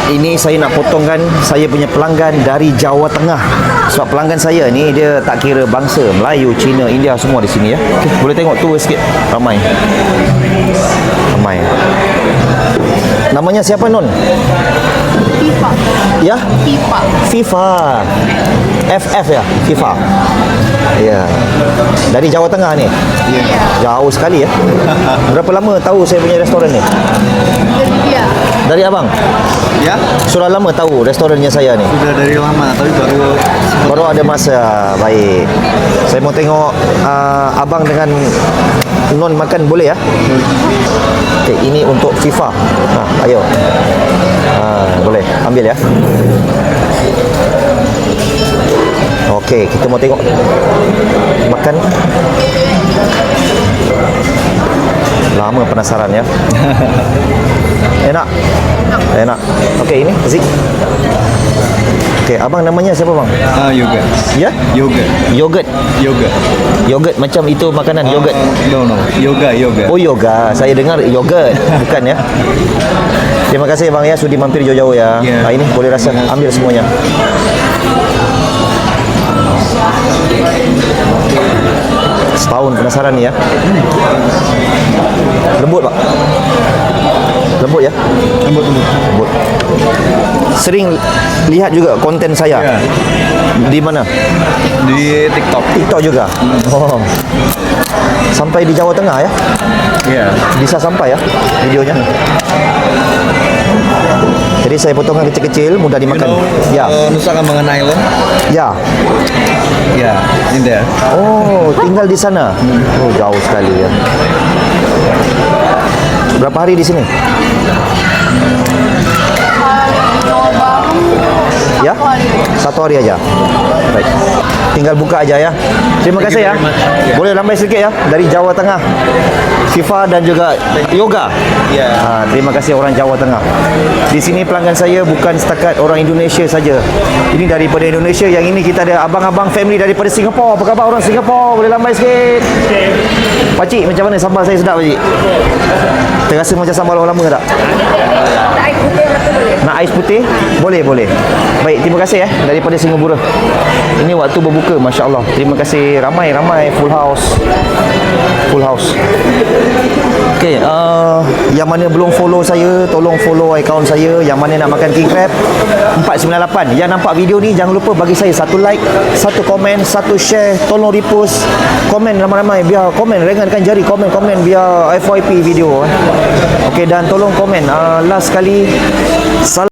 Ini saya nak potongkan saya punya pelanggan dari Jawa Tengah. Sebab pelanggan saya ni dia tak kira bangsa, Melayu, Cina, India semua di sini ya. Okay, boleh tengok tu sikit. Ramai. Namanya siapa, Non? FIFA. Ya? FIFA. FIFA. FF ya? FIFA. Ya. Dari Jawa Tengah ni? Ya. Jauh sekali ya. Berapa lama tahu saya punya restoran ni? Dari dia. Dari abang? Ya, Sudah lama tahu restorannya saya ni? sudah dari lama, tapi baru Ada masa. Baik. Saya mau tengok abang dengan Non makan boleh ya? Okey, ini untuk FIFA. Ayo. Boleh. Ambil ya. Okey, kita mau tengok makan. Lama penasaran ya. Enak. Enak. Okey, ini Zik. Okey, abang namanya siapa bang? yoga. Ya? Yoga. Yogurt. Yoga. Yogurt macam itu makanan yogurt. No. Yoga. Oh, yoga. Saya dengar yogurt. Bukan ya. Terima kasih bang ya sudi mampir jauh-jauh ya. Ya. Ini boleh rasa ambil semuanya. Setahun penasaran ni ya. Lembut pak. Lembut ya. Lembut. Sering lihat juga konten saya. Ya. Di mana? Di TikTok. TikTok juga. Oh. Sampai di Jawa Tengah ya. Ya. Bisa sampai ya videonya. Jadi saya potongkan kecil-kecil, mudah dimakan. Ya. Nusa Kambangan Island. Ya. Ya, in there. Oh, tinggal di sana. Oh, jauh sekali ya. Berapa hari di sini? Ya? Satu hari aja. Baik. Tinggal buka aja ya. Terima kasih ya. Boleh lambai sedikit ya dari Jawa Tengah. FIFA dan juga yoga. Ya. Terima kasih orang Jawa Tengah. Di sini pelanggan saya bukan setakat orang Indonesia saja. Ini daripada Indonesia. Yang ini kita ada abang-abang family daripada Singapura. Apa khabar orang Singapura? Boleh lambai sikit. Pakcik, macam mana sambal saya sedap pakcik? Terasa macam sambal orang lama ke tak? Nak ais putih? Boleh. Baik, terima kasih daripada Singapura. Ini waktu berbuka, Masya Allah. Terima kasih, ramai full house. Okey, yang mana belum follow saya, tolong follow akaun saya. Yang mana nak makan king crab 498. Yang nampak video ni jangan lupa bagi saya satu like, satu komen, satu share. Tolong repost, komen ramai-ramai, biar komen ringankan jari, komen biar FYP video. Okey, dan tolong komen last sekali.